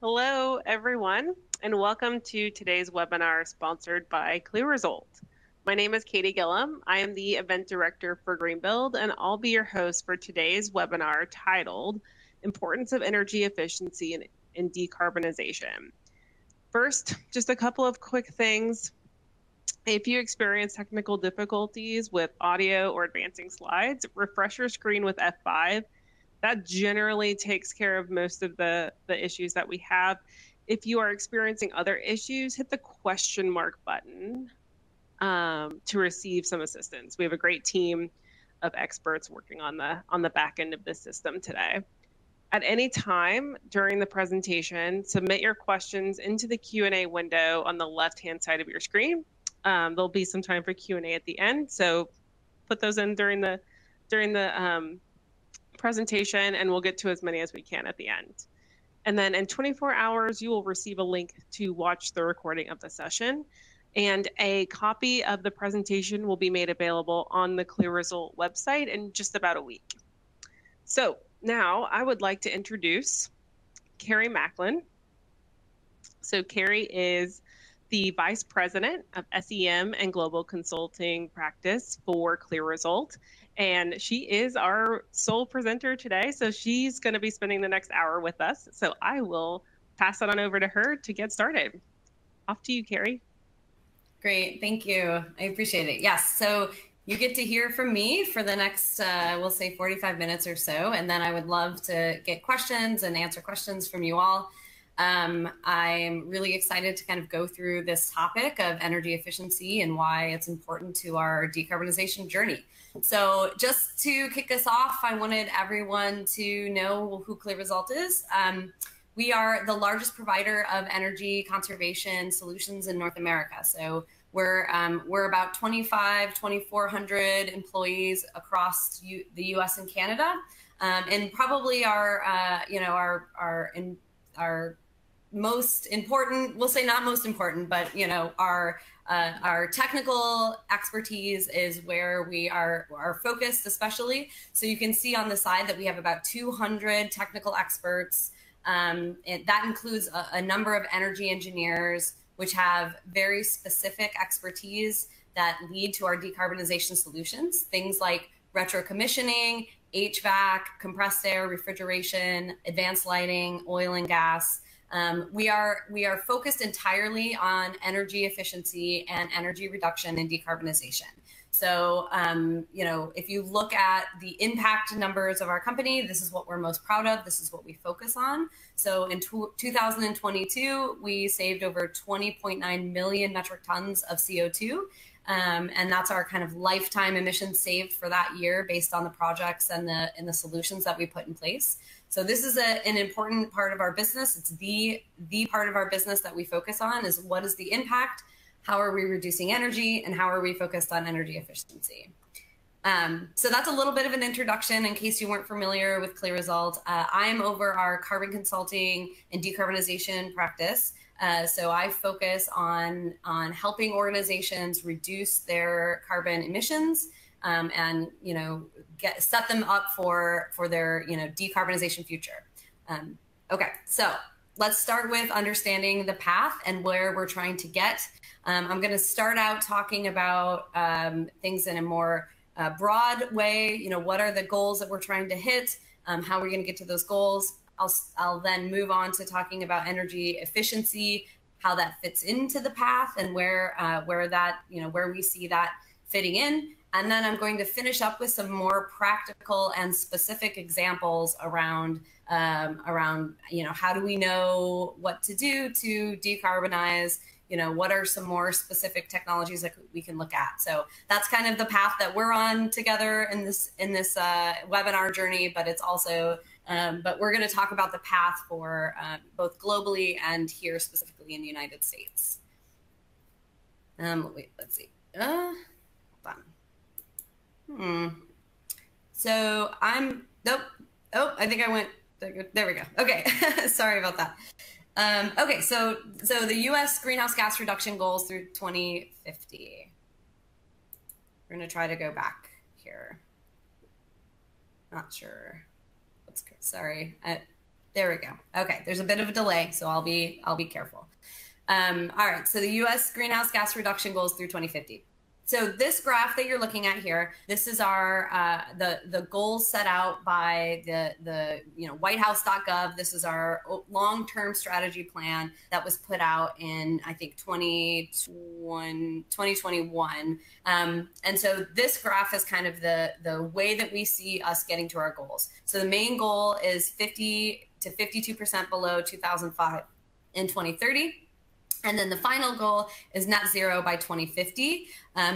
Hello, everyone, and welcome to today's webinar sponsored by CLEAResult. My name is Katie Gillum. I am the event director for Greenbuild, and I'll be your host for today's webinar titled Importance of Energy Efficiency in Decarbonization. First, just a couple of quick things. If you experience technical difficulties with audio or advancing slides, refresh your screen with F5. That generally takes care of most of the issues that we have. If you are experiencing other issues, hit the question mark button to receive some assistance. We have a great team of experts working on the back end of this system today. At any time during the presentation, submit your questions into the Q&A window on the left-hand side of your screen. There'll be some time for Q&A at the end, so put those in during the presentation, and we'll get to as many as we can at the end. And then in 24 hours, you will receive a link to watch the recording of the session, and a copy of the presentation will be made available on the CLEAResult website in just about a week. So now I would like to introduce Carrie Macklin. So Carrie is the Vice President of SEM and Global Consulting Practice for CLEAResult, and she is our sole presenter today. So she's going to be spending the next hour with us. So I will pass it on over to her to get started. Off to you, Carrie. Great, thank you. I appreciate it. Yes, so you get to hear from me for the next, we'll say 45 minutes or so, and then I would love to get questions and answer questions from you all. I'm really excited to kind of go through this topic of energy efficiency and why it's important to our decarbonization journey. So just to kick us off, I wanted everyone to know who CLEAResult is. We are the largest provider of energy conservation solutions in North America. So we're about 2,400 employees across the U.S. and Canada, and probably our most important, we'll say not most important, but our technical expertise is where we are focused, especially. So you can see on the side that we have about 200 technical experts. And that includes a number of energy engineers, which have very specific expertise that lead to our decarbonization solutions. Things like retrocommissioning, HVAC, compressed air, refrigeration, advanced lighting, oil and gas. We are focused entirely on energy efficiency and energy reduction and decarbonization. So, if you look at the impact numbers of our company, this is what we're most proud of. This is what we focus on. So in 2022, we saved over 20.9 million metric tons of CO2. And that's our kind of lifetime emissions saved for that year based on the projects and the solutions that we put in place. So this is an important part of our business. It's the part of our business that we focus on is what is the impact, how are we reducing energy, and how are we focused on energy efficiency. So that's a little bit of an introduction in case you weren't familiar with CLEAResult. I'm over our carbon consulting and decarbonization practice. So I focus on helping organizations reduce their carbon emissions and set them up for their decarbonization future. Okay, so let's start with understanding the path and where we're trying to get. I'm going to start out talking about things in a more broad way. What are the goals that we're trying to hit? How are we going to get to those goals? I'll then move on to talking about energy efficiency, how that fits into the path, and where we see that fitting in. And then I'm going to finish up with some more practical and specific examples around how do we know what to do to decarbonize. What are some more specific technologies that we can look at? So that's kind of the path that we're on together in this webinar journey, but it's also, but we're going to talk about the path for both globally and here specifically in the United States. Wait, let's see. Hold on. So nope. Oh, I think I went, there we go. Okay, sorry about that. Okay, so the U.S. greenhouse gas reduction goals through 2050. We're going to try to go back here. Not sure. Let's go. Sorry. There we go. Okay, there's a bit of a delay, so I'll be careful. All right, so the U.S. greenhouse gas reduction goals through 2050. So this graph that you're looking at here, this is our the goals set out by the whitehouse.gov. This is our long-term strategy plan that was put out in, I think, 2021. And so this graph is kind of the way that we see us getting to our goals. So the main goal is 50 to 52% below 2005 in 2030. And then the final goal is net zero by 2050.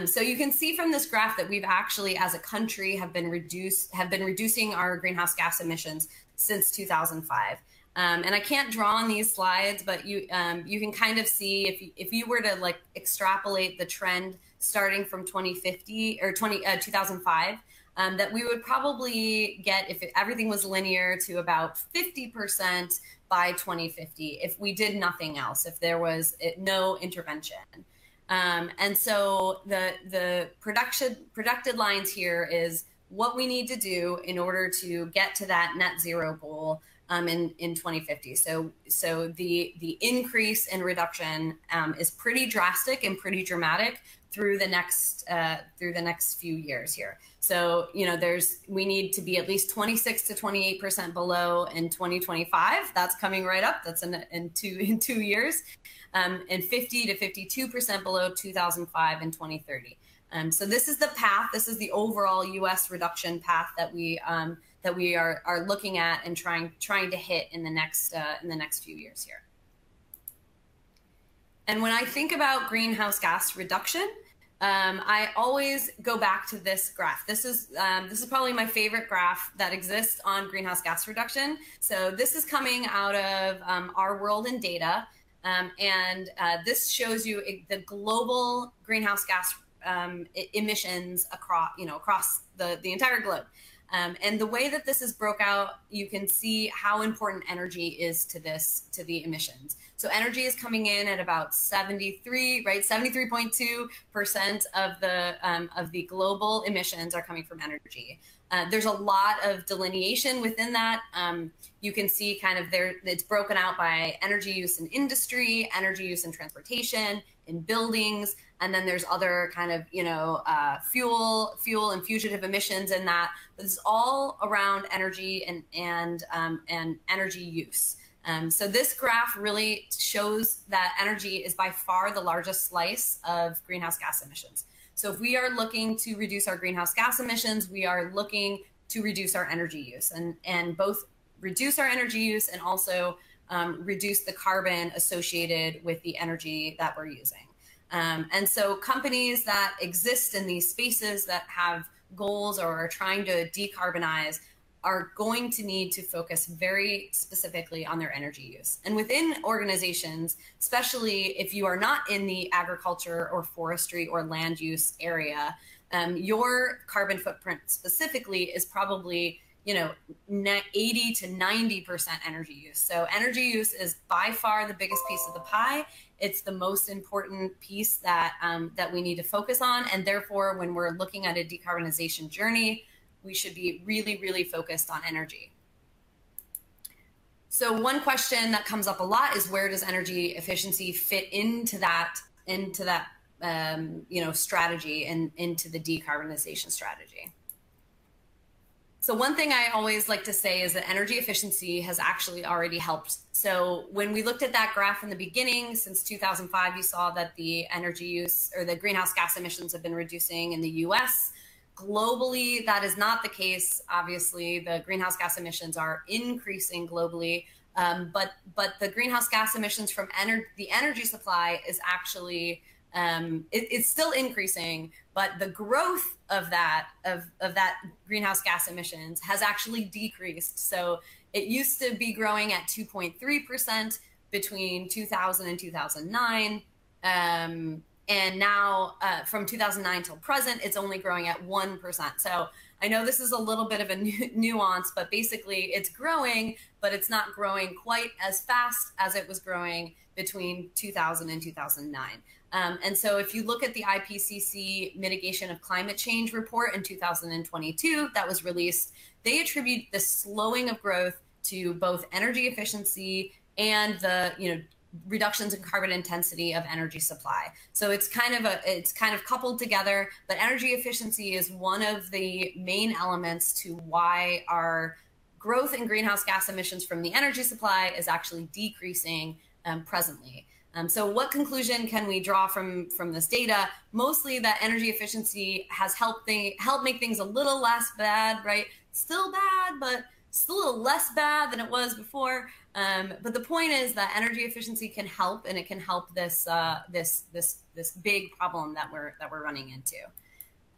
So you can see from this graph that we've actually, as a country, have been reducing our greenhouse gas emissions since 2005. And I can't draw on these slides, but you can kind of see if you were to like extrapolate the trend starting from 2050 or 2005. That we would probably get, if everything was linear, to about 50% by 2050 if we did nothing else, if there was no intervention. And so the productive lines here is what we need to do in order to get to that net zero goal in 2050. So the increase in reduction is pretty drastic and pretty dramatic through the next few years here. So we need to be at least 26 to 28% below in 2025. That's coming right up. That's in 2 years, and 50 to 52% below 2005 and 2030. So this is the path. This is the overall U.S. reduction path that we are looking at and trying to hit in the next few years here. And when I think about greenhouse gas reduction, I always go back to this graph. This is probably my favorite graph that exists on greenhouse gas reduction. So this is coming out of Our World in Data, and this shows you the global greenhouse gas emissions across the entire globe. And the way that this is broke out, you can see how important energy is to the emissions. So energy is coming in at about 73.2% of the global emissions are coming from energy. There's a lot of delineation within that. You can see kind of it's broken out by energy use in industry, energy use in transportation, in buildings, and then there's other kind of fuel and fugitive emissions in that. This is all around energy and energy use. So this graph really shows that energy is by far the largest slice of greenhouse gas emissions. So if we are looking to reduce our greenhouse gas emissions, we are looking to reduce our energy use and both reduce our energy use and also reduce the carbon associated with the energy that we're using. And so companies that exist in these spaces that have goals or are trying to decarbonize are going to need to focus very specifically on their energy use. And within organizations, especially if you are not in the agriculture or forestry or land use area, your carbon footprint specifically is probably 80 to 90% energy use. So energy use is by far the biggest piece of the pie. It's the most important piece that we need to focus on. And therefore, when we're looking at a decarbonization journey, we should be really, really focused on energy. So one question that comes up a lot is, where does energy efficiency fit into that strategy and into the decarbonization strategy? So one thing I always like to say is that energy efficiency has actually already helped. So when we looked at that graph in the beginning, since 2005, you saw that the energy use or the greenhouse gas emissions have been reducing in the US. Globally, that is not the case. Obviously, the greenhouse gas emissions are increasing globally, but the greenhouse gas emissions from the energy supply is actually it's still increasing, but the growth of that greenhouse gas emissions has actually decreased. So it used to be growing at 2.3% between 2000 and 2009. And now from 2009 till present, it's only growing at 1%. So I know this is a little bit of a nuance, but basically it's growing, but it's not growing quite as fast as it was growing between 2000 and 2009. And so if you look at the IPCC Mitigation of Climate Change report in 2022 that was released, they attribute the slowing of growth to both energy efficiency and the reductions in carbon intensity of energy supply. So it's kind of coupled together, but energy efficiency is one of the main elements to why our growth in greenhouse gas emissions from the energy supply is actually decreasing presently. So what conclusion can we draw from this data? Mostly that energy efficiency has helped make things a little less bad, right? Still bad, but still a little less bad than it was before. But the point is that energy efficiency can help, and it can help this this big problem that we're running into.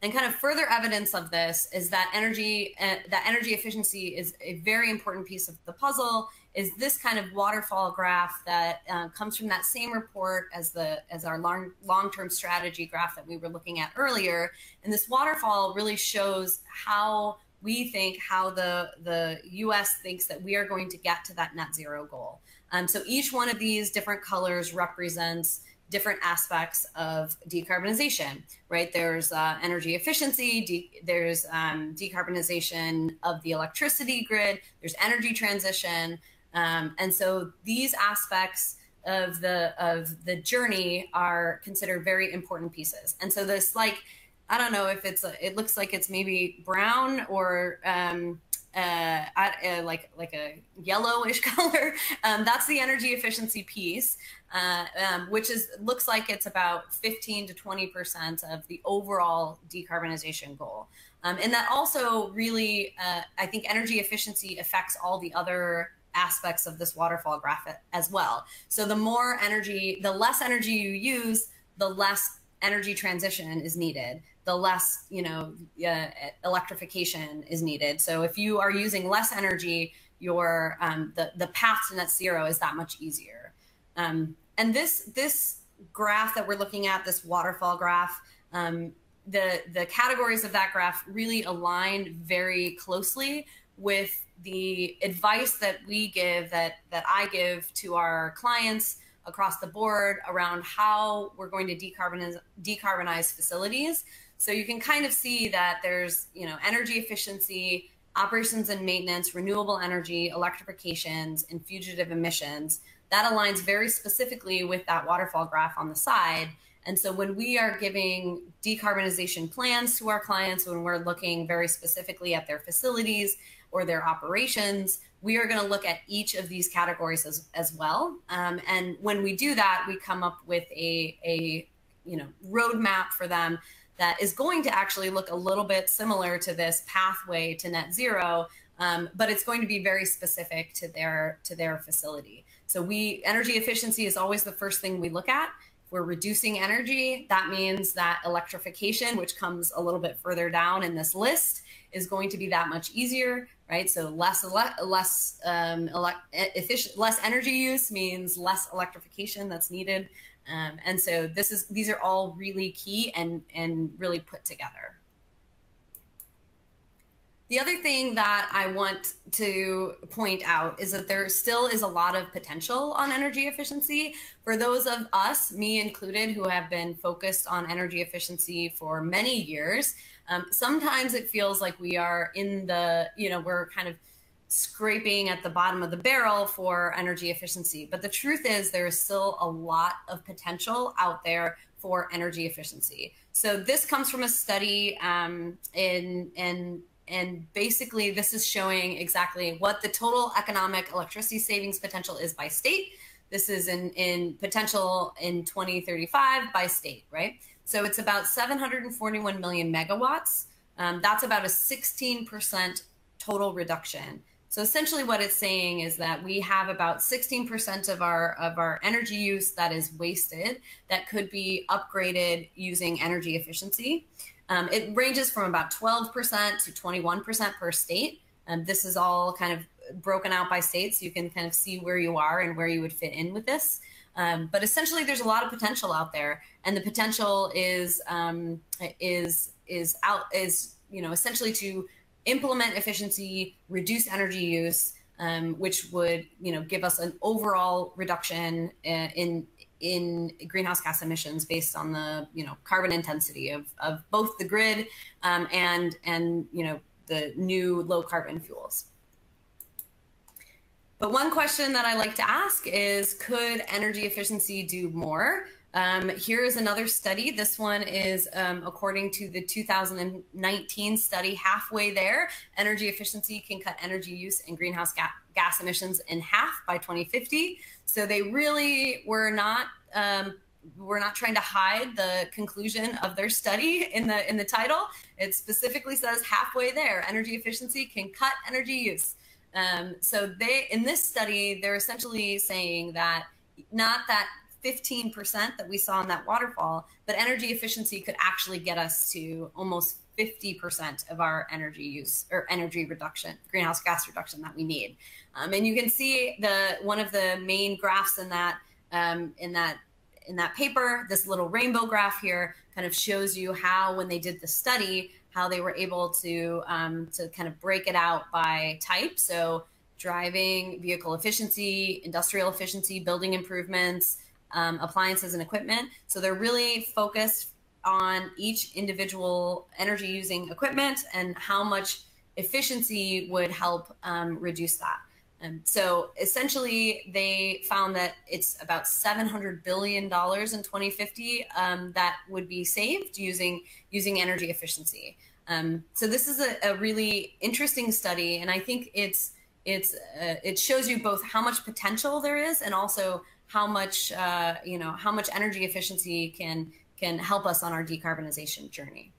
And kind of further evidence of this is that energy efficiency is a very important piece of the puzzle. Is this kind of waterfall graph that comes from that same report as our long-term strategy graph that we were looking at earlier. And this waterfall really shows how the US thinks that we are going to get to that net zero goal. So each one of these different colors represents different aspects of decarbonization, right? There's energy efficiency, there's decarbonization of the electricity grid, there's energy transition. And so these aspects of the journey are considered very important pieces. And so this, like, I don't know if it looks like it's maybe brown or like a yellowish color. That's the energy efficiency piece, which looks like it's about 15 to 20% of the overall decarbonization goal. And that also really, I think energy efficiency affects all the other aspects of this waterfall graph as well. So the less energy you use, the less energy transition is needed, the less electrification is needed. So if you are using less energy, your the path to net zero is that much easier. And this graph that we're looking at, this waterfall graph, the categories of that graph really align very closely with the advice that we give, that I give to our clients across the board around how we're going to decarbonize facilities. So you can kind of see that there's, energy efficiency, operations and maintenance, renewable energy, electrifications, and fugitive emissions. That aligns very specifically with that waterfall graph on the side. And so when we are giving decarbonization plans to our clients, when we're looking very specifically at their facilities or their operations, we are going to look at each of these categories as well. And when we do that, we come up with a roadmap for them that is going to actually look a little bit similar to this pathway to net zero, but it's going to be very specific to their facility. So energy efficiency is always the first thing we look at. If we're reducing energy, that means that electrification, which comes a little bit further down in this list, is going to be that much easier, right? So less energy use means less electrification that's needed. And so these are all really key and really put together. The other thing that I want to point out is that there still is a lot of potential on energy efficiency. For those of us, me included, who have been focused on energy efficiency for many years, sometimes it feels like we are we're kind of scraping at the bottom of the barrel for energy efficiency. But the truth is there is still a lot of potential out there for energy efficiency. So this comes from a study and basically this is showing exactly what the total economic electricity savings potential is by state. This is in potential in 2035 by state, right? So it's about 741 million megawatts. That's about a 16% total reduction. So essentially what it's saying is that we have about 16% of our energy use that is wasted that could be upgraded using energy efficiency. It ranges from about 12% to 21% per state. This is all kind of broken out by state, so you can kind of see where you are and where you would fit in with this. But essentially, there's a lot of potential out there, and the potential is essentially to implement efficiency, reduce energy use, which would give us an overall reduction in greenhouse gas emissions based on the carbon intensity of both the grid and the new low carbon fuels. But one question that I like to ask is, could energy efficiency do more? Here is another study. This one is according to the 2019 study, Halfway There. Energy efficiency can cut energy use and greenhouse gas emissions in half by 2050. So they really were not trying to hide the conclusion of their study in the title. It specifically says halfway there, energy efficiency can cut energy use. So in this study, they're essentially saying that not that 15% that we saw in that waterfall, but energy efficiency could actually get us to almost 50% of our energy use or energy reduction, greenhouse gas reduction that we need. And you can see one of the main graphs in that paper, this little rainbow graph here kind of shows you how, when they did the study, how they were able to kind of break it out by type. So driving, vehicle efficiency, industrial efficiency, building improvements, appliances and equipment. So they're really focused on each individual energy using equipment and how much efficiency would help reduce that. So essentially, they found that it's about $700 billion in 2050 that would be saved using energy efficiency. So this is a really interesting study, and I think it shows you both how much potential there is and also how much how much energy efficiency can help us on our decarbonization journey.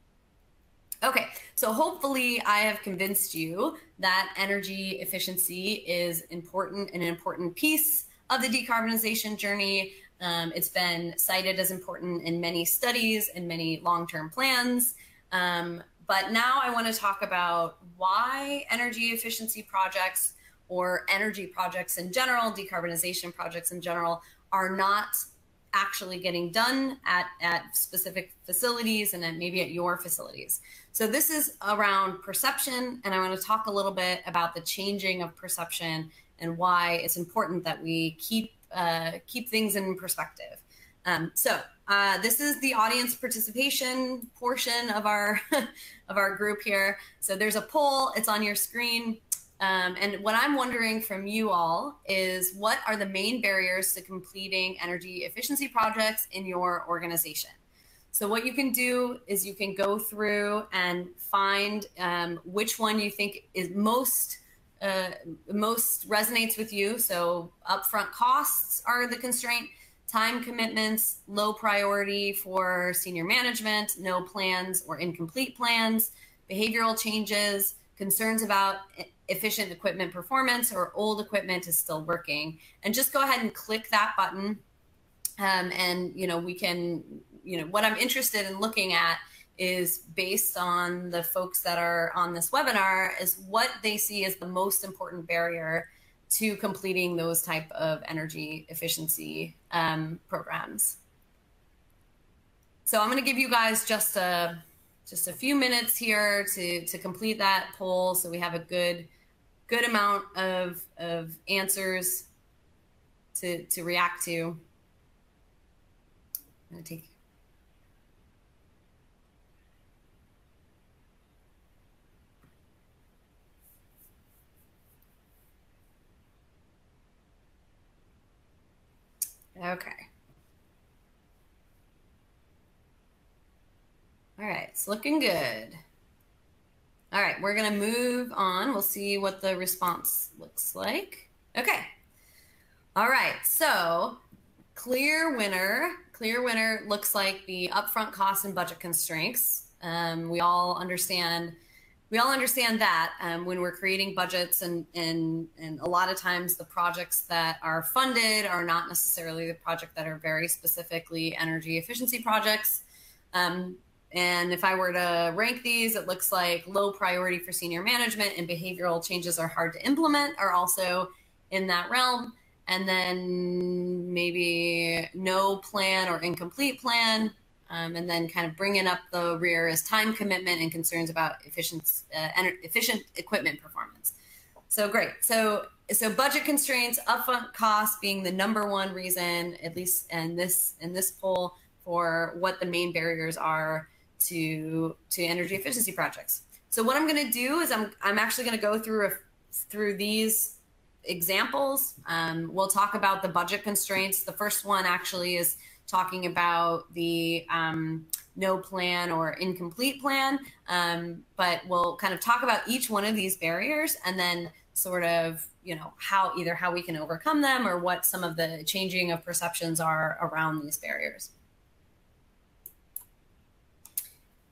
Okay, so hopefully I have convinced you that energy efficiency is important, an important piece of the decarbonization journey. It's been cited as important in many studies and many long-term plans. But now I want to talk about why energy efficiency projects or energy projects in general, decarbonization projects in general, are not actually getting done at specific facilities and then maybe at your facilities. So this is around perception, and I want to talk a little bit about the changing of perception and why it's important that we keep things in perspective. So this is the audience participation portion of our of our group here. So there's a poll, it's on your screen. And what I'm wondering from you all is, what are the main barriers to completing energy efficiency projects in your organization? So what you can do is you can go through and find which one you think is most resonates with you. So upfront costs are the constraint, time commitments, low priority for senior management, no plans or incomplete plans, behavioral changes, concerns about efficient equipment performance, or old equipment is still working. And just go ahead and click that button. And we can, what I'm interested in looking at is, based on the folks that are on this webinar, is what they see as the most important barrier to completing those type of energy efficiency programs. So I'm going to give you guys just a few minutes here to complete that poll, so we have a good amount of answers to react to. I'm going to take. Okay. All right, it's looking good. All right, we're gonna move on. We'll see what the response looks like. Okay. All right, so clear winner looks like the upfront costs and budget constraints. We all understand that when we're creating budgets, and a lot of times the projects that are funded are not necessarily the project that are very specifically energy efficiency projects. And if I were to rank these, it looks like low priority for senior management and behavioral changes are hard to implement are also in that realm. And then maybe no plan or incomplete plan. And then kind of bringing up the rear is time commitment and concerns about efficient equipment performance. So great. So budget constraints, upfront costs being the #1 reason, at least in this poll, for what the main barriers are to energy efficiency projects. So what I'm going to do is I'm actually going to go through these examples. We'll talk about the budget constraints. The first one actually is talking about the no plan or incomplete plan, but we'll kind of talk about each one of these barriers and then sort of, how we can overcome them or what some of the changing of perceptions are around these barriers.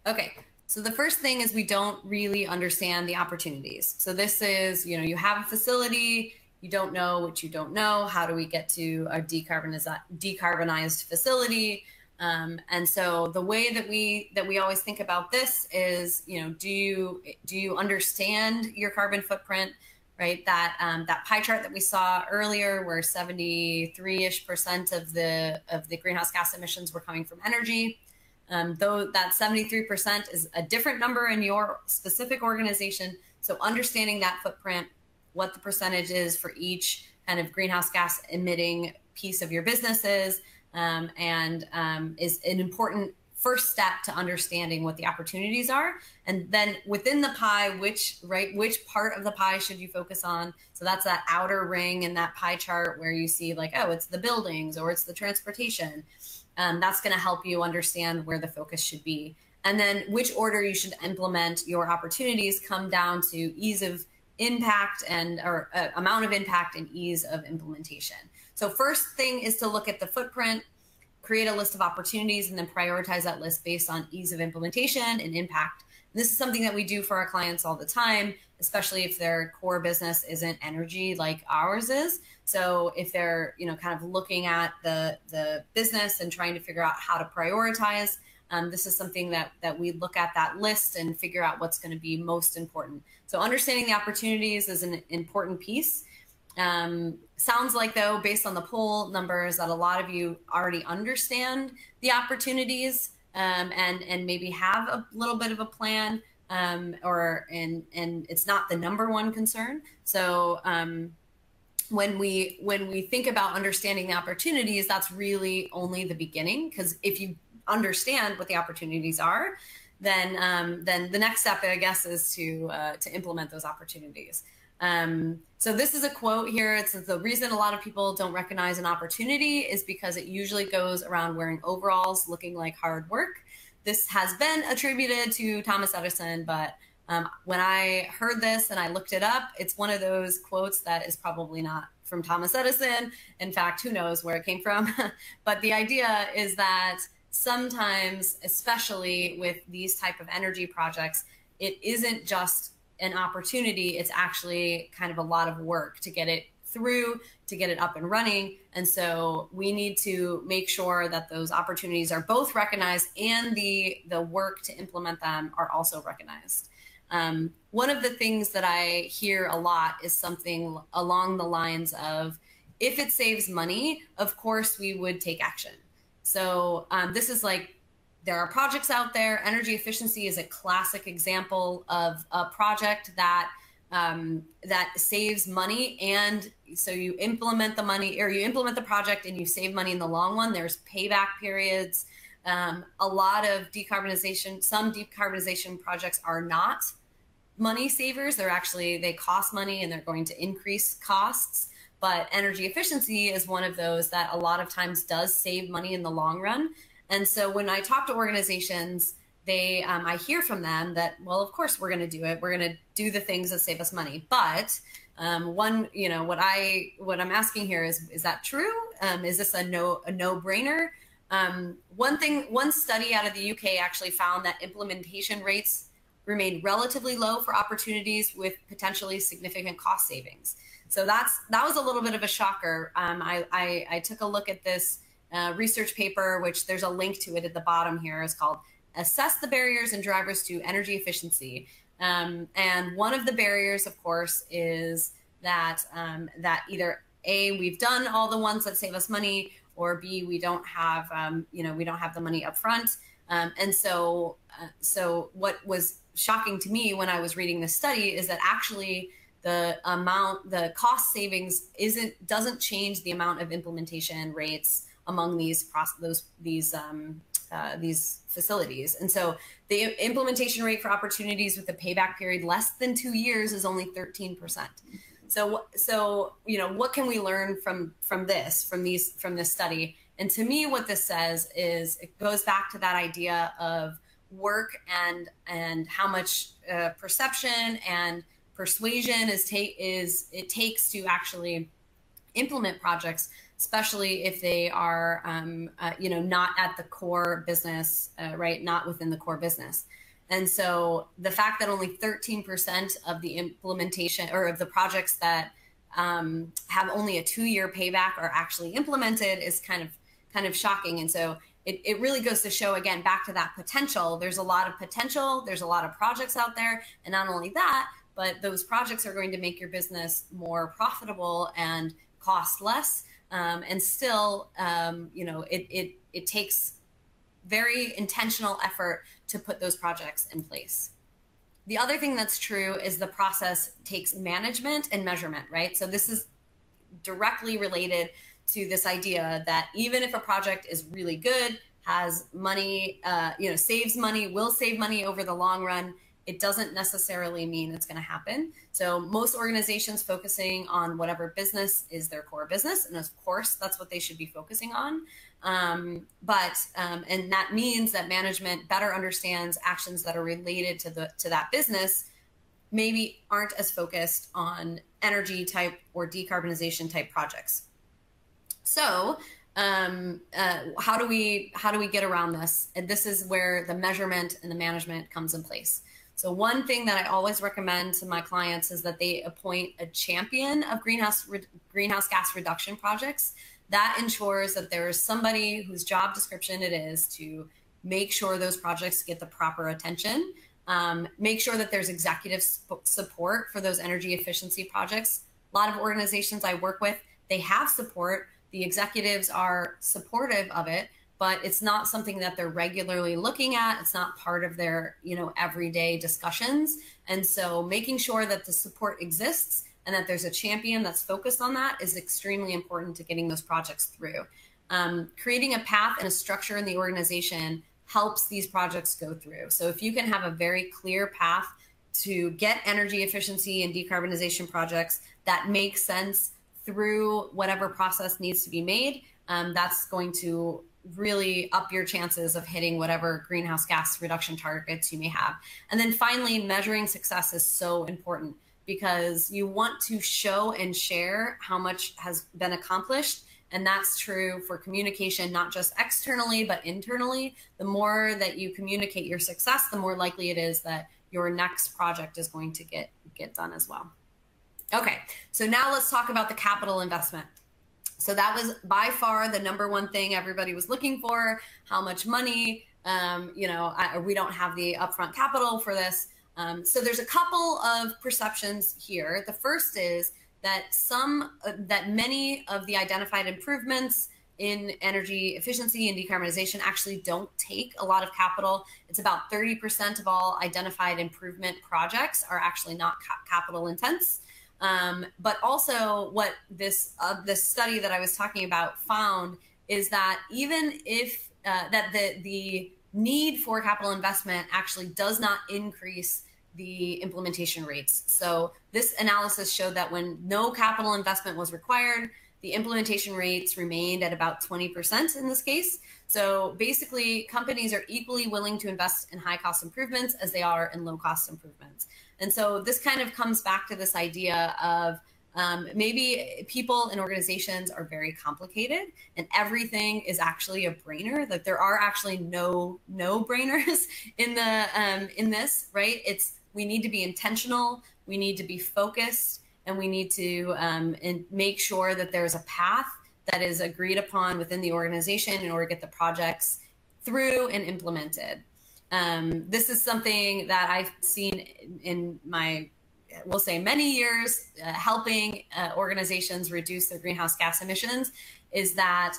Okay, so the first thing is we don't really understand the opportunities. So this is, you have a facility, you don't know what you don't know. How do we get to a decarbonized facility? And so the way that we always think about this is, do you understand your carbon footprint, right? That pie chart that we saw earlier, where 73-ish% of the greenhouse gas emissions were coming from energy. Though that 73% is a different number in your specific organization. So understanding that footprint, what the percentage is for each kind of greenhouse gas emitting piece of your business is an important first step to understanding what the opportunities are. And then within the pie, which part of the pie should you focus on? So that's that outer ring in that pie chart where you see like, oh, it's the buildings or it's the transportation. That's going to help you understand where the focus should be. And then which order you should implement your opportunities come down to ease of impact or amount of impact and ease of implementation. So first thing is to look at the footprint, create a list of opportunities, and then prioritize that list based on ease of implementation and impact. And this is something that we do for our clients all the time, especially if their core business isn't energy like ours is. So if they're, kind of looking at the business and trying to figure out how to prioritize, this is something that we look at that list and figure out what's going to be most important. So understanding the opportunities is an important piece. Sounds like, though, based on the poll numbers, that a lot of you already understand the opportunities and maybe have a little bit of a plan, and it's not the number one concern. So when we think about understanding the opportunities, that's really only the beginning, because if you understand what the opportunities are, then the next step, I guess, is to implement those opportunities. So this is a quote here. It says, the reason a lot of people don't recognize an opportunity is because it usually goes around wearing overalls, looking like hard work. This has been attributed to Thomas Edison, but when I heard this and I looked it up, it's one of those quotes that is probably not from Thomas Edison. In fact, who knows where it came from? But the idea is that sometimes, especially with these type of energy projects, it isn't just an opportunity, it's actually kind of a lot of work to get it through, to get it up and running. And so we need to make sure that those opportunities are both recognized and the work to implement them are also recognized. One of the things that I hear a lot is something along the lines of, if it saves money, of course we would take action. So this is like, there are projects out there. Energy efficiency is a classic example of a project that saves money. And so you implement the money, or you implement the project and you save money in the long run. There's payback periods. A lot of decarbonization, some decarbonization projects are not money savers. They cost money and they're going to increase costs. But energy efficiency is one of those that a lot of times does save money in the long run. And so when I talk to organizations, I hear from them that, well, of course we're going to do it. We're going to do the things that save us money. But what I'm asking here is that true? Is this a no-brainer? One study out of the UK actually found that implementation rates remain relatively low for opportunities with potentially significant cost savings. So that was a little bit of a shocker. I took a look at this research paper, which there's a link to it at the bottom here. It's called Assess the Barriers and Drivers to Energy Efficiency. And one of the barriers, of course, is that either A, we've done all the ones that save us money, or B, we don't have the money up front. And so what was shocking to me when I was reading this study is that actually the cost savings doesn't change the amount of implementation rates among these facilities. And so the implementation rate for opportunities with a payback period less than 2 years is only 13%. So what can we learn from this study? And to me, what this says is it goes back to that idea of work and how much perception and persuasion it takes to actually implement projects, especially if they are not at the core business, right? Not within the core business. And so the fact that only 13% of the implementation or of the projects that have only a 2-year payback are actually implemented is kind of shocking. And so it really goes to show, again, back to that potential. There's a lot of potential. There's a lot of projects out there. And not only that, but those projects are going to make your business more profitable and cost less. And still, it takes very intentional effort to put those projects in place. The other thing that's true is the process takes management and measurement, right? So this is directly related to this idea that even if a project is really good, has money, saves money, will save money over the long run, it doesn't necessarily mean it's going to happen. So most organizations focusing on whatever business is their core business. And of course, that's what they should be focusing on. And that means that management better understands actions that are related to that business, maybe aren't as focused on energy type or decarbonization type projects. So how do we get around this? And this is where the measurement and the management comes in place. So one thing that I always recommend to my clients is that they appoint a champion of greenhouse gas reduction projects. That ensures that there is somebody whose job description it is to make sure those projects get the proper attention, make sure that there's executive support for those energy efficiency projects. A lot of organizations I work with, they have support. The executives are supportive of it, but it's not something that they're regularly looking at. It's not part of their, everyday discussions. And so making sure that the support exists and that there's a champion that's focused on that is extremely important to getting those projects through. Creating a path and a structure in the organization helps these projects go through. So if you can have a very clear path to get energy efficiency and decarbonization projects that make sense through whatever process needs to be made, that's going to really up your chances of hitting whatever greenhouse gas reduction targets you may have. And then finally, measuring success is so important because you want to show and share how much has been accomplished. And that's true for communication, not just externally, but internally. The more that you communicate your success, the more likely it is that your next project is going to get done as well. Okay, so now let's talk about the capital investment. So that was by far the #1 thing everybody was looking for. How much money? We don't have the upfront capital for this. So there's a couple of perceptions here. The first is that many of the identified improvements in energy efficiency and decarbonization actually don't take a lot of capital. It's about 30% of all identified improvement projects are actually not capital intense. But also what this study that I was talking about found is that even if that the need for capital investment actually does not increase the implementation rates. So this analysis showed that when no capital investment was required, the implementation rates remained at about 20% in this case. So basically, companies are equally willing to invest in high-cost improvements as they are in low-cost improvements. And so this kind of comes back to this idea of maybe people and organizations are very complicated and everything is actually a brainer. That there are actually no brainers in this, right? We need to be intentional, we need to be focused, and we need to make sure that there's a path that is agreed upon within the organization in order to get the projects through and implemented. This is something that I've seen in my, we'll say, many years helping organizations reduce their greenhouse gas emissions is that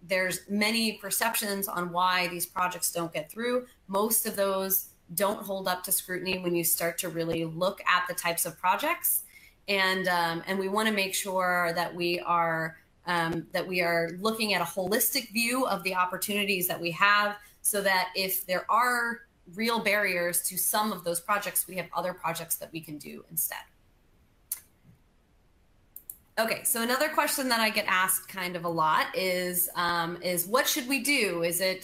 there's many perceptions on why these projects don't get through. Most of those don't hold up to scrutiny when you start to really look at the types of projects. And we want to make sure that we are looking at a holistic view of the opportunities that we have, so that if there are real barriers to some of those projects, we have other projects that we can do instead. Okay, so another question that I get asked kind of a lot is what should we do? Is it,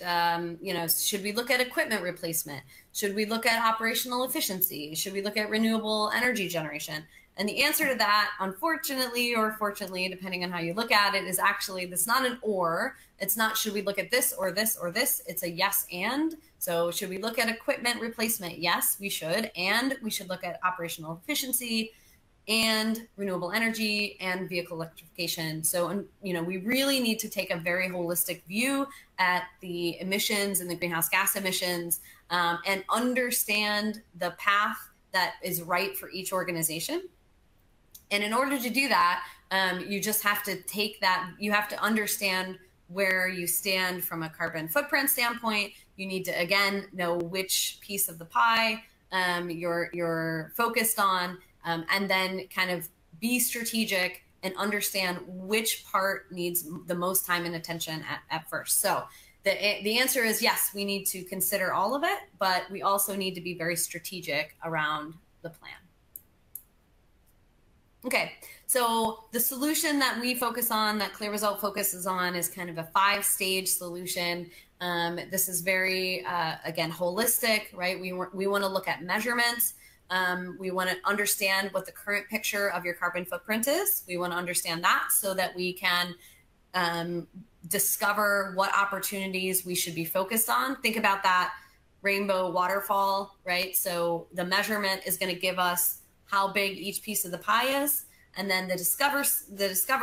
should we look at equipment replacement? Should we look at operational efficiency? Should we look at renewable energy generation? And the answer to that, unfortunately or fortunately, depending on how you look at it, is actually, that's not an or. It's not should we look at this or this or this. It's a yes and. So should we look at equipment replacement? Yes, we should. And we should look at operational efficiency and renewable energy and vehicle electrification. So, we really need to take a very holistic view at the emissions and the greenhouse gas emissions and understand the path that is right for each organization. And in order to do that, you just have to take that, you have to understand where you stand from a carbon footprint standpoint. You need to, again, know which piece of the pie you're focused on, and then kind of be strategic and understand which part needs the most time and attention at first. So the answer is yes, we need to consider all of it, but we also need to be very strategic around the plan. Okay, so the solution that we focus on, that CLEAResult focuses on, is kind of a 5-stage solution. This is very, again, holistic, right? We want to look at measurements. We want to understand what the current picture of your carbon footprint is. We want to understand that so that we can discover what opportunities we should be focused on. Think about that rainbow waterfall, right? So the measurement is going to give us how big each piece of the pie is. And then the discover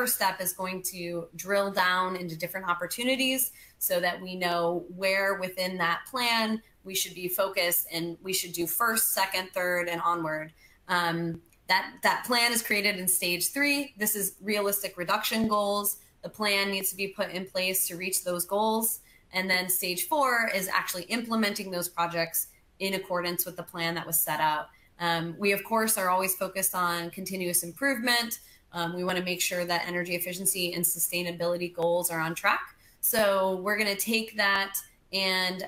step is going to drill down into different opportunities so that we know where within that plan we should be focused and we should do first, second, third, and onward. That plan is created in stage 3. This is realistic reduction goals. The plan needs to be put in place to reach those goals. And then stage 4 is actually implementing those projects in accordance with the plan that was set out. We, of course, are always focused on continuous improvement. We want to make sure that energy efficiency and sustainability goals are on track. So we're going to take that and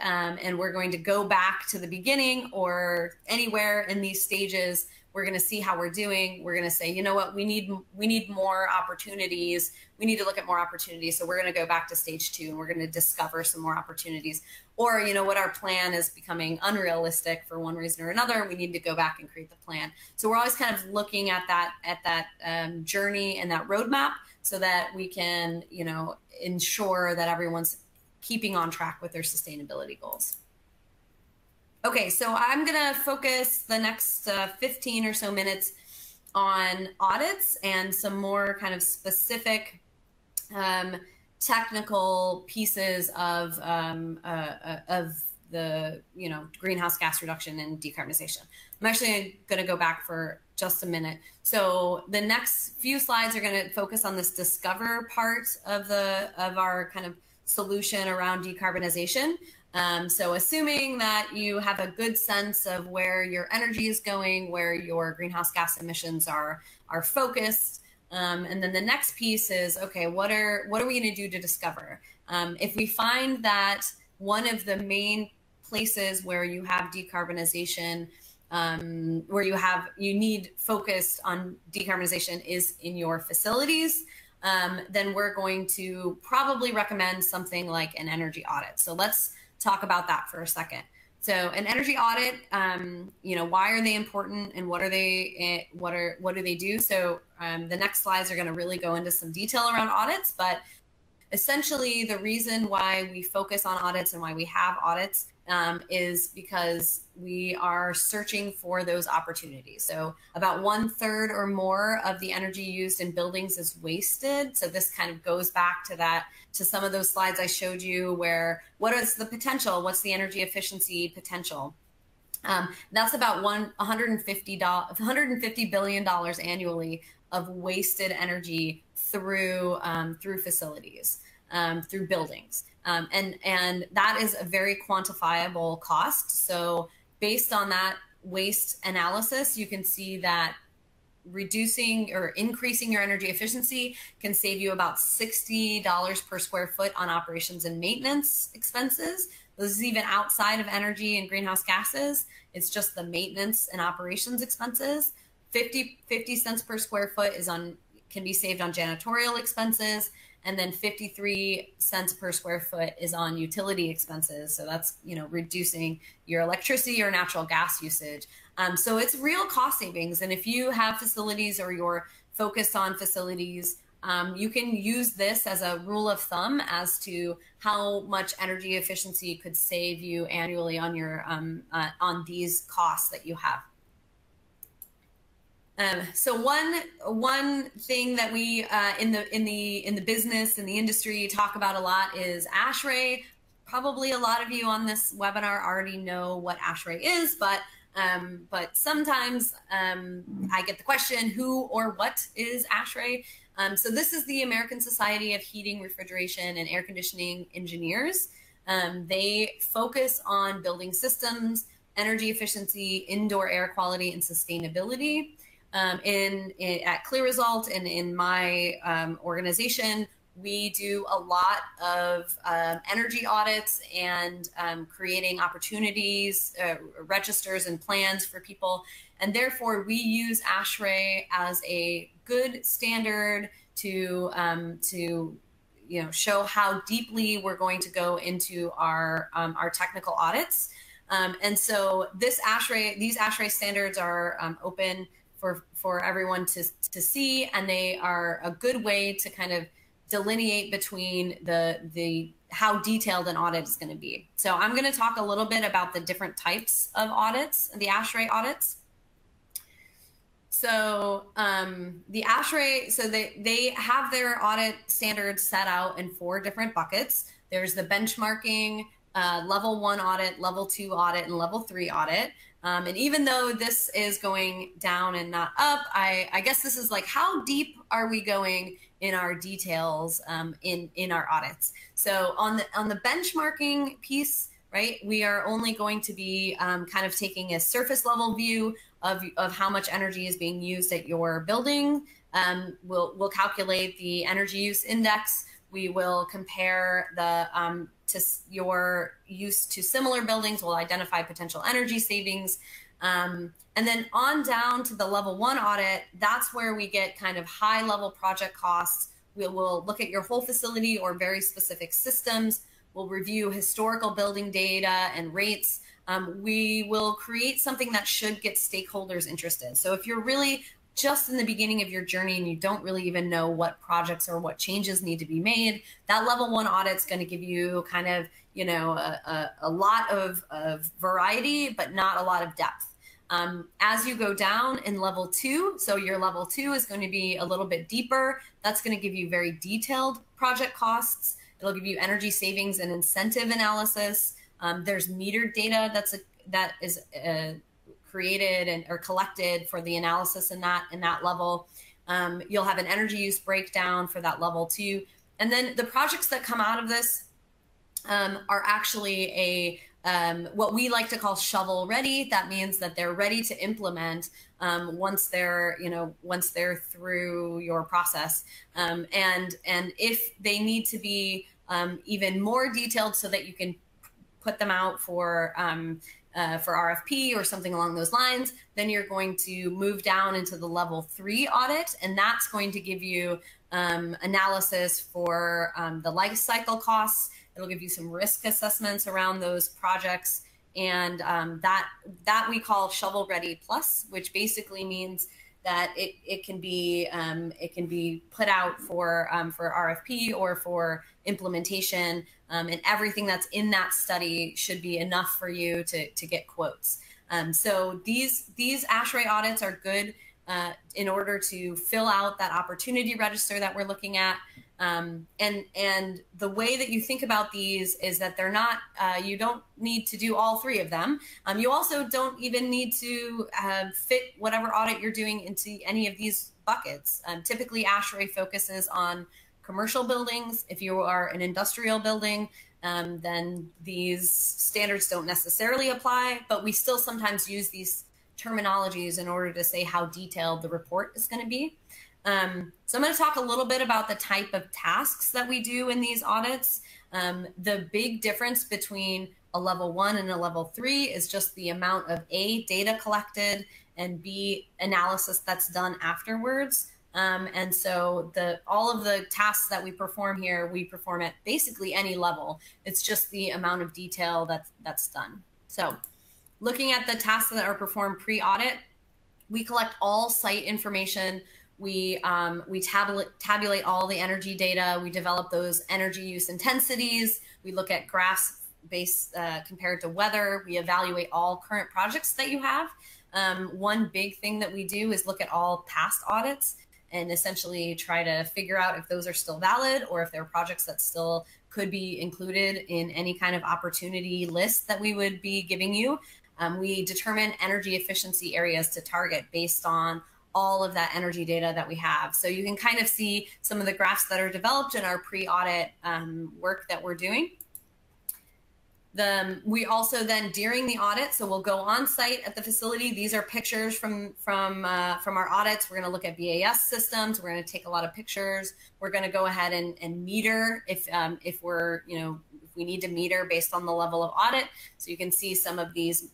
we're going to go back to the beginning or anywhere in these stages. We're going to see how we're doing. We're going to say, you know what, we need more opportunities. We need to look at more opportunities. So we're going to go back to stage 2 and we're going to discover some more opportunities. Or, you know what, our plan is becoming unrealistic for one reason or another. We need to go back and create the plan. So we're always kind of looking at that journey and that roadmap so that we can, ensure that everyone's keeping on track with their sustainability goals. Okay, so I'm going to focus the next 15 or so minutes on audits and some more kind of specific technical pieces of the greenhouse gas reduction and decarbonization. I'm actually going to go back for just a minute. So the next few slides are going to focus on this discover part of our kind of solution around decarbonization. So assuming that you have a good sense of where your energy is going, where your greenhouse gas emissions are focused, and then the next piece is, okay, what are we going to do to discover? If we find that one of the main places where you have decarbonization, where you need focus on decarbonization is in your facilities, then we're going to probably recommend something like an energy audit. So let's talk about that for a second. So an energy audit, why are they important and what do they do? So the next slides are going to really go into some detail around audits, but essentially the reason why we focus on audits and why we have audits is because we are searching for those opportunities. So about 1/3 or more of the energy used in buildings is wasted. So this kind of goes back to some of those slides I showed you where what is the potential? What's the energy efficiency potential? That's about $150 billion annually of wasted energy through facilities, through buildings. And that is a very quantifiable cost. So based on that waste analysis, you can see that reducing or increasing your energy efficiency can save you about $60 per square foot on operations and maintenance expenses. This is even outside of energy and greenhouse gases. It's just the maintenance and operations expenses. 50 cents per square foot can be saved on janitorial expenses, and then 53 cents per square foot is on utility expenses. So that's, you know, reducing your electricity or natural gas usage. So it's real cost savings. And if you have facilities or you're focused on facilities, you can use this as a rule of thumb as to how much energy efficiency could save you annually on your on these costs that you have. So one thing that we in the business and the industry talk about a lot is ASHRAE. Probably a lot of you on this webinar already know what ASHRAE is, but sometimes I get the question, who or what is ASHRAE? So this is the American Society of Heating, Refrigeration, and Air Conditioning Engineers. They focus on building systems, energy efficiency, indoor air quality, and sustainability. At CLEAResult and in my organization, we do a lot of energy audits and creating opportunities, registers and plans for people. And therefore, we use ASHRAE as a good standard to you know, show how deeply we're going to go into our technical audits. And so these ASHRAE standards are open for everyone to see, and they are a good way to kind of delineate between how detailed an audit is going to be. So I'm going to talk a little bit about the different types of audits, the ASHRAE audits. So the ASHRAE, so they have their audit standards set out in 4 different buckets. There's the benchmarking, level 1 audit, level 2 audit, and level 3 audit. And even though this is going down and not up, I guess this is like, how deep are we going in our details in our audits? So on the benchmarking piece, right, we are only going to be kind of taking a surface level view of how much energy is being used at your building. We'll calculate the energy use index. We will compare your use to similar buildings. We'll identify potential energy savings. And then on down to the level 1 audit, that's where we get kind of high level project costs. We will look at your whole facility or very specific systems. We'll review historical building data and rates. We will create something that should get stakeholders interested. So if you're really just in the beginning of your journey and you don't really even know what projects or what changes need to be made, that level 1 audit is going to give you kind of, you know, a lot of variety, but not a lot of depth. As you go down in level 2, so your level 2 is going to be a little bit deeper. That's going to give you very detailed project costs. It'll give you energy savings and incentive analysis. There's metered data that is created or collected for the analysis in that level. You'll have an energy use breakdown for that level 2. And then the projects that come out of this are actually what we like to call shovel ready. That means that they're ready to implement once they're through your process. And if they need to be even more detailed so that you can put them out for RFP or something along those lines, then you're going to move down into the level 3 audit, and that's going to give you analysis for the life cycle costs. It'll give you some risk assessments around those projects, and that we call shovel ready plus, which basically means that it can be put out for RFP or for implementation, and everything that's in that study should be enough for you to get quotes. So these ASHRAE audits are good in order to fill out that opportunity register that we're looking at. And the way that you think about these is that they're not, you don't need to do all 3 of them. You also don't even need to fit whatever audit you're doing into any of these buckets. Typically, ASHRAE focuses on commercial buildings. If you are an industrial building, then these standards don't necessarily apply, but we still sometimes use these terminologies in order to say how detailed the report is going to be. So I'm going to talk a little bit about the type of tasks that we do in these audits. The big difference between a level 1 and a level 3 is just the amount of A, data collected, and B, analysis that's done afterwards. And so all of the tasks that we perform here, we perform at basically any level. It's just the amount of detail that's done. So looking at the tasks that are performed pre-audit, we collect all site information. We tabulate all the energy data. We develop those energy use intensities. We look at graphs based compared to weather. We evaluate all current projects that you have. One big thing that we do is look at all past audits and essentially try to figure out if those are still valid or if there are projects that still could be included in any kind of opportunity list that we would be giving you. We determine energy efficiency areas to target based on all of that energy data that we have. So you can kind of see some of the graphs that are developed in our pre-audit work that we're doing. We also then, during the audit, so we'll go on site at the facility. These are pictures from our audits. We're going to look at VAS systems. We're going to take a lot of pictures. We're going to go ahead and meter if we need to meter based on the level of audit. So you can see some of these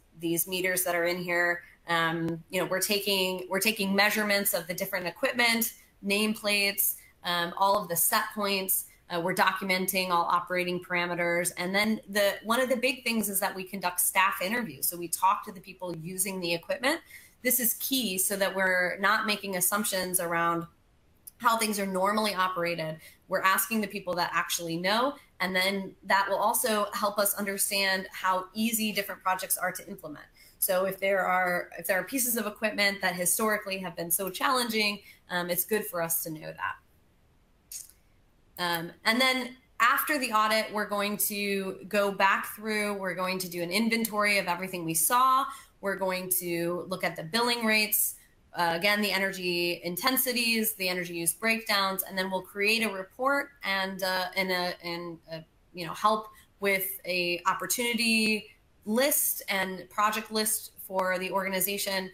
meters that are in here. We're taking measurements of the different equipment, nameplates, all of the set points. We're documenting all operating parameters. And then one of the big things is that we conduct staff interviews. So we talk to the people using the equipment. This is key so that we're not making assumptions around how things are normally operated. We're asking the people that actually know, and then that will also help us understand how easy different projects are to implement. So if there are pieces of equipment that historically have been so challenging, it's good for us to know that. And then after the audit, we're going to go back through, we're going to do an inventory of everything we saw. We're going to look at the billing rates, again, the energy intensities, the energy use breakdowns, and then we'll create a report and help with a opportunity list and project list for the organization,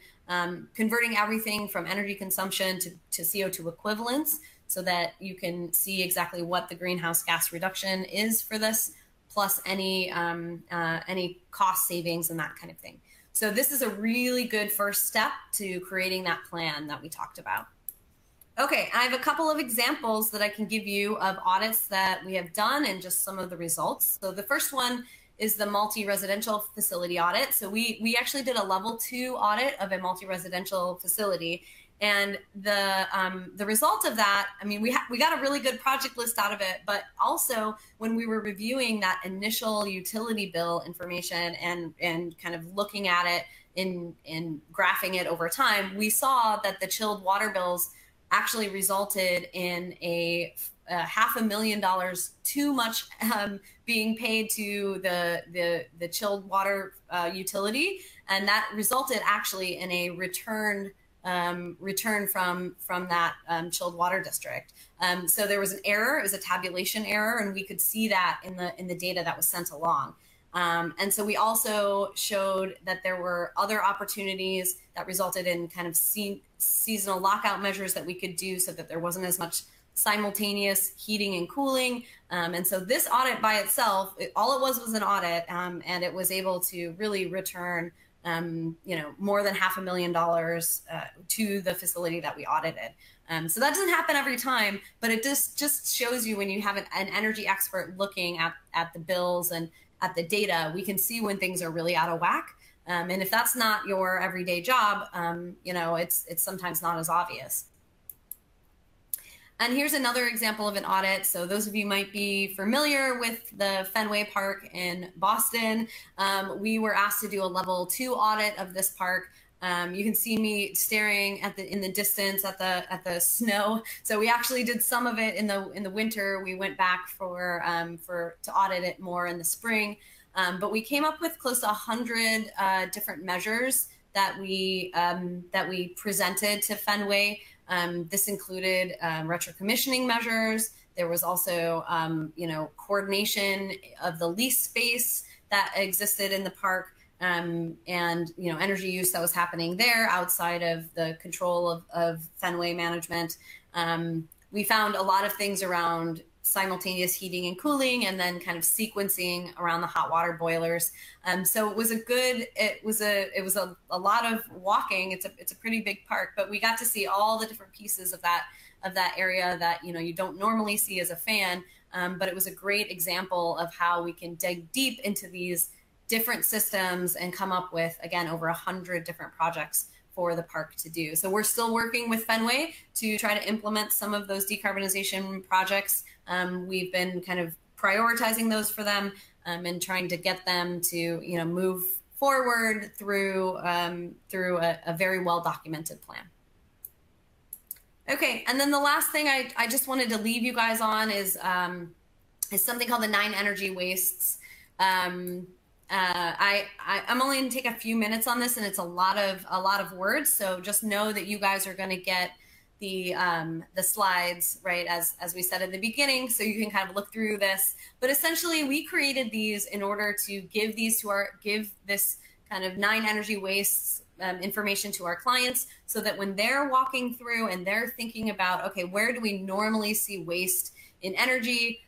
converting everything from energy consumption to CO2 equivalents, so that you can see exactly what the greenhouse gas reduction is for this, plus any cost savings and that kind of thing. So this is a really good first step to creating that plan that we talked about. Okay, I have a couple of examples that I can give you of audits that we have done and just some of the results. So the first one is the multi-residential facility audit. So we actually did a level 2 audit of a multi-residential facility. And the result of that, I mean, we got a really good project list out of it, but also when we were reviewing that initial utility bill information and kind of looking at it and graphing it over time, we saw that the chilled water bills actually resulted in a $500,000 too much being paid to the chilled water utility, and that resulted actually in a return from that chilled water district. So there was an error, it was a tabulation error, and we could see that in the data that was sent along. And so we also showed that there were other opportunities that resulted in kind of seasonal lockout measures that we could do so that there wasn't as much simultaneous heating and cooling. And so this audit by itself, all it was an audit, and it was able to really return more than $500,000 to the facility that we audited. So that doesn't happen every time, but it just shows you when you have an energy expert looking at the bills and at the data, we can see when things are really out of whack. And if that's not your everyday job, it's sometimes not as obvious. And here's another example of an audit. So those of you might be familiar with the Fenway Park in Boston. We were asked to do a level 2 audit of this park. You can see me staring in the distance at the snow. So we actually did some of it in the winter. We went back to audit it more in the spring. But we came up with close to 100 different measures that we presented to Fenway. This included retro-commissioning measures. There was also, coordination of the lease space that existed in the park, and energy use that was happening there outside of the control of Fenway management. We found a lot of things around simultaneous heating and cooling, and then kind of sequencing around the hot water boilers. So it was a lot of walking. It's a pretty big park, but we got to see all the different pieces of that area that you don't normally see as a fan. But it was a great example of how we can dig deep into these different systems and come up with, again, over 100 different projects for the park to do. So we're still working with Fenway to try to implement some of those decarbonization projects. We've been kind of prioritizing those for them and trying to get them to move forward through a very well documented plan. Okay, and then the last thing I just wanted to leave you guys on is something called the 9 energy wastes. I'm only going to take a few minutes on this, and it's a lot of words. So just know that you guys are going to get the slides, right, as we said at the beginning, so you can kind of look through this. But essentially, we created these in order to give this kind of 9 energy wastes information to our clients, so that when they're walking through and they're thinking about, okay, where do we normally see waste in energy,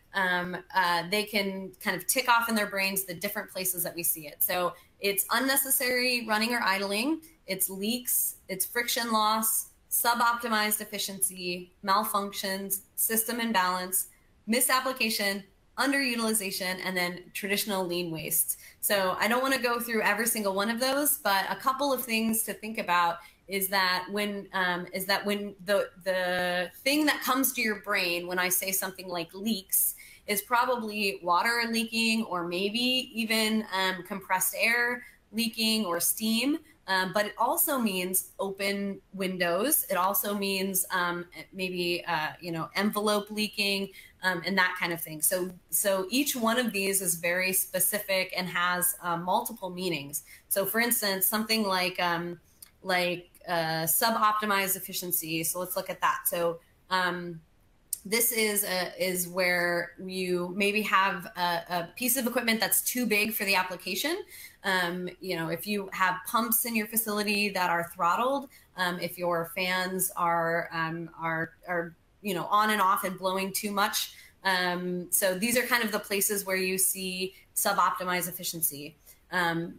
they can kind of tick off in their brains the different places that we see it. So it's unnecessary running or idling, it's leaks, it's friction loss, sub-optimized efficiency, malfunctions, system imbalance, misapplication, underutilization, and then traditional lean waste. So I don't want to go through every single one of those, but a couple of things to think about is that when the thing that comes to your brain when I say something like leaks is probably water leaking, or maybe even compressed air leaking or steam. But it also means open windows. It also means maybe envelope leaking and that kind of thing. So each one of these is very specific and has multiple meanings. So for instance, something like sub-optimized efficiency. So let's look at that. So this is where you maybe have a piece of equipment that's too big for the application. If you have pumps in your facility that are throttled, if your fans are on and off and blowing too much. So these are kind of the places where you see sub-optimized efficiency. And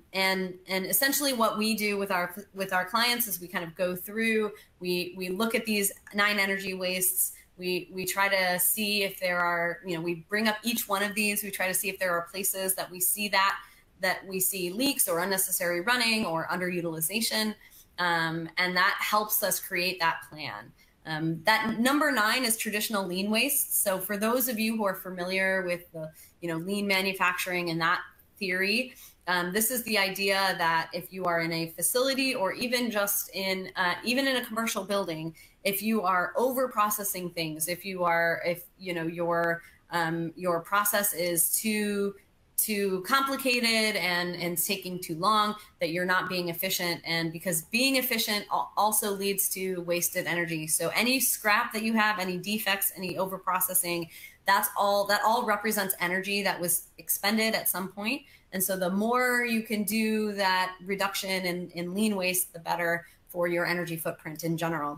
essentially what we do with our clients is we kind of go through, we look at these 9 energy wastes. We try to see if there are, we bring up each one of these. We try to see if there are places that we see that we see leaks or unnecessary running or underutilization. And that helps us create that plan. That number 9 is traditional lean waste. So for those of you who are familiar with the, lean manufacturing and that theory, this is the idea that if you are in a facility or even just in a commercial building, if you are over processing things, if your process is too complicated and taking too long, that you're not being efficient. And because being efficient also leads to wasted energy. So any scrap that you have, any defects, any over processing, that all represents energy that was expended at some point. And so the more you can do that reduction in lean waste, the better for your energy footprint in general.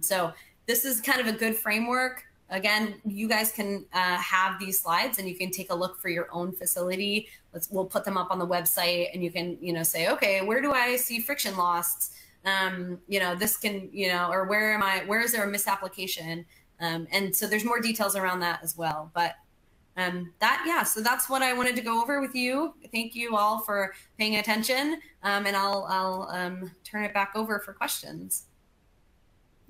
So this is kind of a good framework. Again, you guys can have these slides and you can take a look for your own facility. We'll put them up on the website, and you can, say, okay, where do I see friction loss? This can, or where is there a misapplication? And so there's more details around that as well. But so that's what I wanted to go over with you. Thank you all for paying attention. And I'll turn it back over for questions.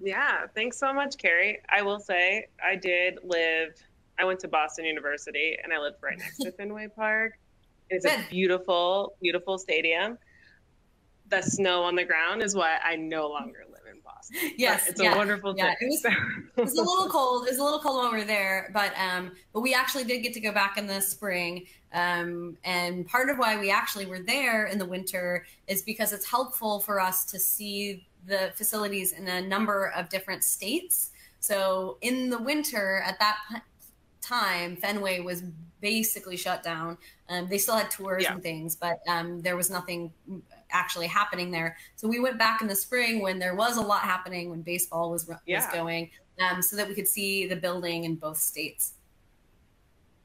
Yeah, thanks so much, Carrie. I will say I went to Boston University, and I lived right next to Fenway Park. It's a beautiful, beautiful stadium. The snow on the ground is why I no longer live in Boston. Yes, but it's a wonderful thing. It was a little cold. It was a little cold when we were there, but we actually did get to go back in the spring. And part of why we actually were there in the winter is because it's helpful for us to see the facilities in a number of different states. So in the winter, at that time, Fenway was basically shut down. They still had tours and things, but there was nothing actually happening there. So we went back in the spring when there was a lot happening, when baseball was going, so that we could see the building in both states.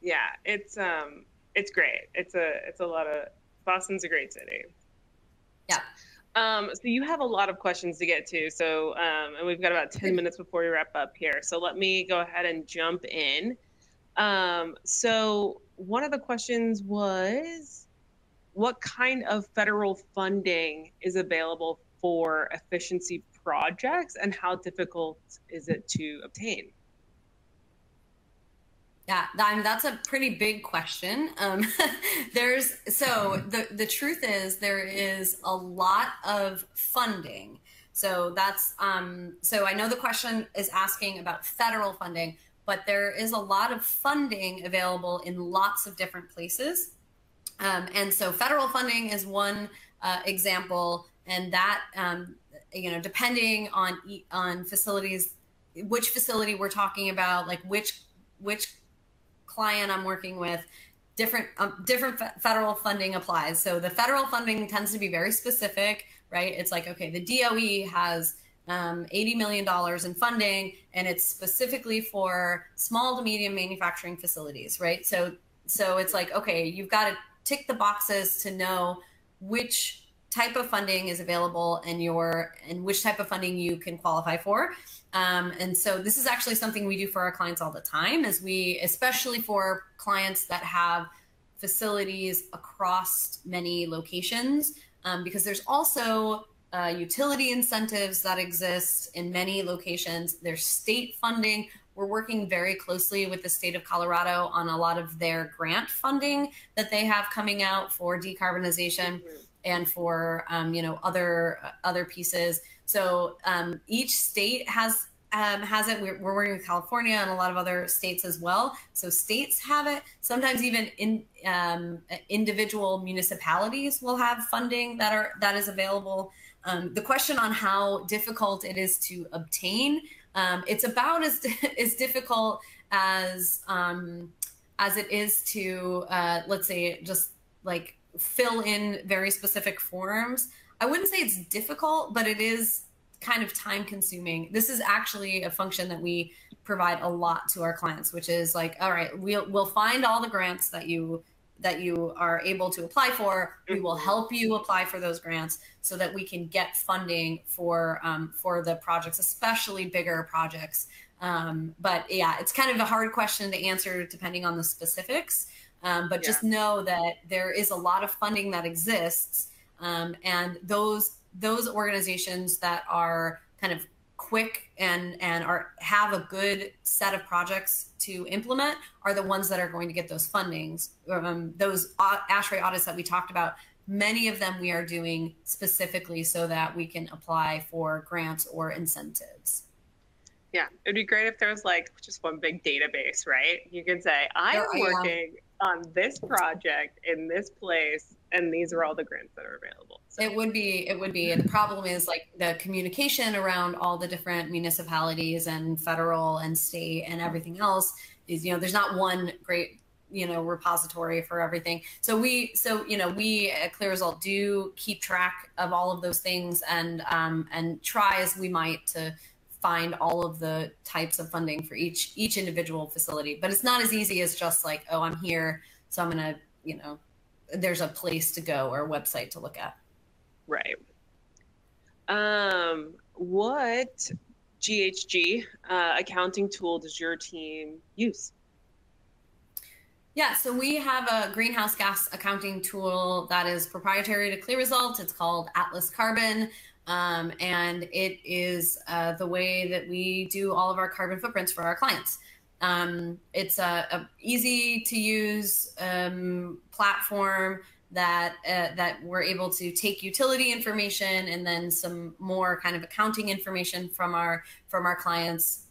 Yeah, it's great. It's a lot of Boston's a great city. Yeah. So you have a lot of questions to get to. So and we've got about 10 minutes before we wrap up here. So let me go ahead and jump in. So one of the questions was, what kind of federal funding is available for efficiency projects, and how difficult is it to obtain? Yeah, that's a pretty big question. The truth is there is a lot of funding. So so I know the question is asking about federal funding, but there is a lot of funding available in lots of different places. And so federal funding is one example, and that depending on facilities, which facility we're talking about, like which client I'm working with, different federal funding applies. So the federal funding tends to be very specific, right? It's like, okay, the DOE has $80 million in funding, and it's specifically for small to medium manufacturing facilities, right? So it's like, okay, you've got to tick the boxes to know which type of funding is available and which type of funding you can qualify for. And so this is actually something we do for our clients all the time, especially for clients that have facilities across many locations, because there's also utility incentives that exist in many locations. There's state funding. We're working very closely with the state of Colorado on a lot of their grant funding that they have coming out for decarbonization and for other pieces. So each state has it. We're working with California and a lot of other states as well. So states have it. Sometimes even individual municipalities will have funding that is available. The question on how difficult it is to obtain, it's about as difficult as it is to let's say just like fill in very specific forms. I wouldn't say it's difficult, but it is kind of time consuming. This is actually a function that we provide a lot to our clients, which is like, all right, we'll find all the grants that you are able to apply for. We will help you apply for those grants so that we can get funding for the projects, especially bigger projects. But yeah, it's kind of a hard question to answer depending on the specifics. But just know that there is a lot of funding that exists, and those organizations that are kind of quick and have a good set of projects to implement are the ones that are going to get those fundings. Those ASHRAE audits that we talked about, many of them we are doing specifically so that we can apply for grants or incentives. Yeah, it'd be great if there was like just one big database, right? You could say, I am working on this project in this place, and these are all the grants that are available. So. It would be. And the problem is like the communication around all the different municipalities and federal and state and everything else is, there's not one great, repository for everything. So we at CLEAResult do keep track of all of those things and try as we might to find all of the types of funding for each individual facility. But it's not as easy as just like, oh, I'm here, so I'm going to, there's a place to go or a website to look at. Right. What GHG accounting tool does your team use? Yeah, so we have a greenhouse gas accounting tool that is proprietary to CLEAResult. It's called Atlas Carbon. And it is the way that we do all of our carbon footprints for our clients. It's a easy to use platform that we're able to take utility information and then some more kind of accounting information from our clients,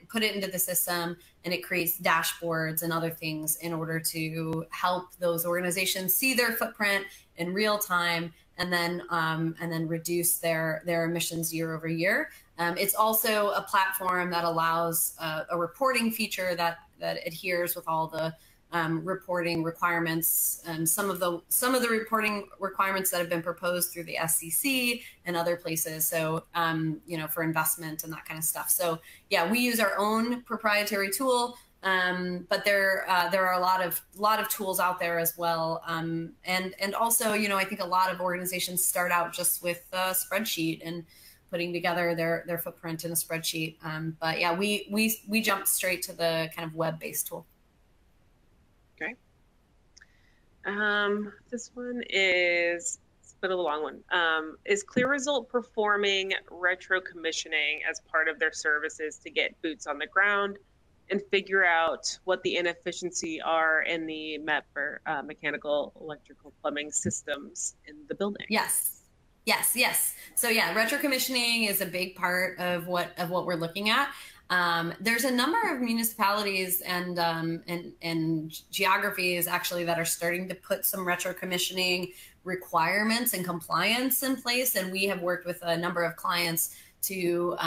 put it into the system, and it creates dashboards and other things in order to help those organizations see their footprint in real time and then reduce their emissions year over year. It's also a platform that allows a reporting feature that adheres with all the reporting requirements and some of the reporting requirements that have been proposed through the SEC and other places. So for investment and that kind of stuff. So yeah, we use our own proprietary tool. But there are a lot of tools out there as well. And also, I think a lot of organizations start out just with a spreadsheet and putting together their footprint in a spreadsheet. But yeah, we jumped straight to the kind of web-based tool. Okay. This one is a bit of a long one. Is CLEAResult performing retro commissioning as part of their services to get boots on the ground and figure out what the inefficiency are in the MEP or mechanical, electrical, plumbing systems in the building? Yes. Yes. So yeah, retro commissioning is a big part of what we're looking at. There's a number of municipalities and geographies actually that are starting to put some retro commissioning requirements and compliance in place, and we have worked with a number of clients to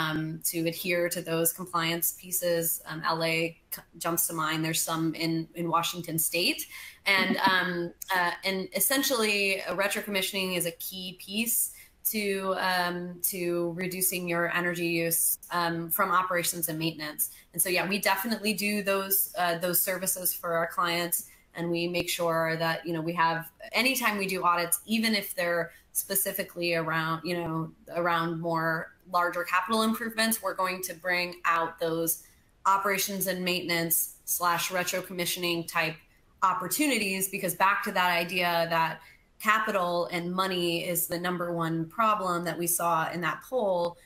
adhere to those compliance pieces. LA jumps to mind. There's some in Washington State, and essentially, retro commissioning is a key piece to reducing your energy use from operations and maintenance. And so, yeah, we definitely do those services for our clients, and we make sure that we have, anytime we do audits, even if they're specifically around around more larger capital improvements, we're going to bring out those operations and maintenance / retro commissioning type opportunities, because back to that idea that capital and money is the #1 problem that we saw in that poll,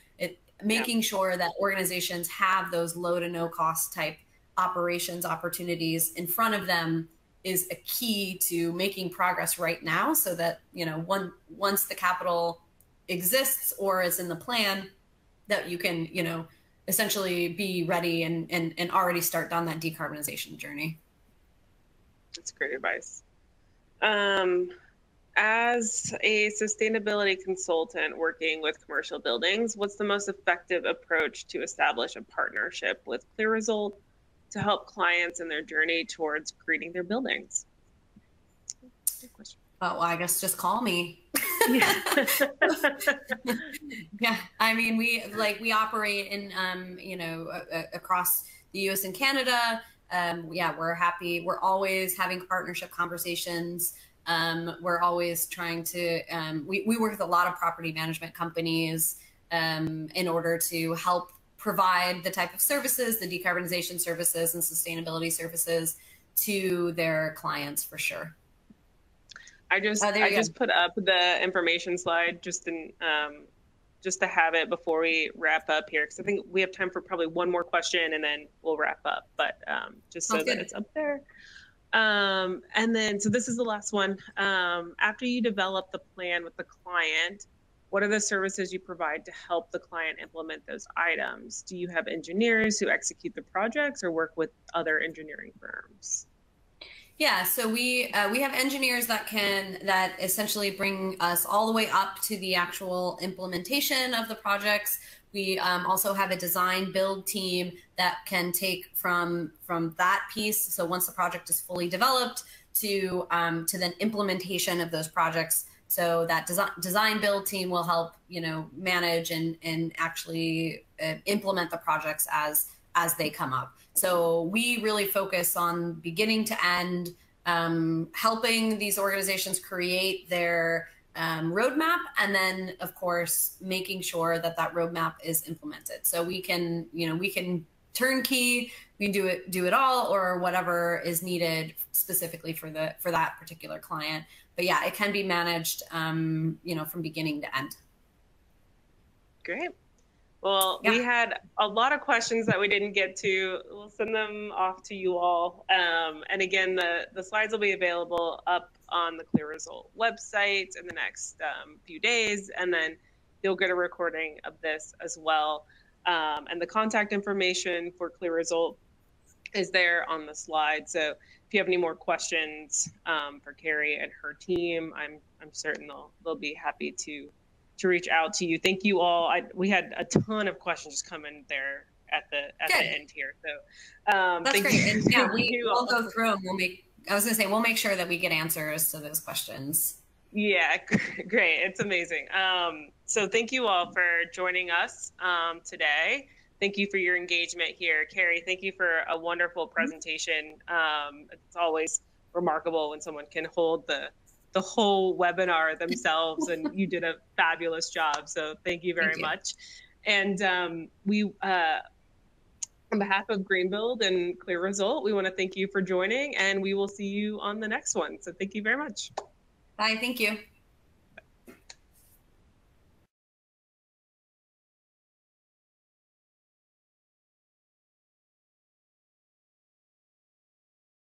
making sure that organizations have those low to no cost type operations opportunities in front of them is a key to making progress right now, so that once the capital exists or is in the plan, that you can essentially be ready and already start down that decarbonization journey. That's great advice. As a sustainability consultant working with commercial buildings, what's the most effective approach to establish a partnership with CLEAResult to help clients in their journey towards greening their buildings? Good question. Oh, well, I guess just call me. Yeah. Yeah, I mean, we operate in across the U.S. and Canada. Yeah, we're happy. We're always having partnership conversations. We're always trying to, we work with a lot of property management companies in order to help provide the type of services, the decarbonization services and sustainability services to their clients, for sure. I just put up the information slide just to have it before we wrap up here, because I think we have time for probably one more question and then we'll wrap up, but just so that it's up there. And then, so this is the last one. After you develop the plan with the client, what are the services you provide to help the client implement those items? Do you have engineers who execute the projects or work with other engineering firms? Yeah, so we have engineers that essentially bring us all the way up to the actual implementation of the projects. We also have a design build team that can take from that piece. So once the project is fully developed to then implementation of those projects. So that design build team will help manage and actually implement the projects as they come up. So we really focus on beginning to end, helping these organizations create their roadmap, and then of course making sure that roadmap is implemented. So we can turnkey, we can do it all, or whatever is needed specifically for that particular client. But yeah, it can be managed from beginning to end. Great. Well, yeah. We had a lot of questions that we didn't get to. We'll send them off to you all. And again, the slides will be available up on the CLEAResult website in the next few days. And then you'll get a recording of this as well. And the contact information for CLEAResult is there on the slide. So if you have any more questions for Carrie and her team, I'm certain they'll be happy to reach out to you. Thank you all. We had a ton of questions come in there at the end here. So that's great. And yeah, we'll go through them. We'll make sure that we get answers to those questions. Yeah, great. It's amazing. So thank you all for joining us today. thank you for your engagement here. Carrie, thank you for a wonderful presentation. It's always remarkable when someone can hold the whole webinar themselves, and you did a fabulous job. So thank you very much. And on behalf of Greenbuild and CLEAResult, we want to thank you for joining, and we will see you on the next one. So thank you very much. Bye, thank you.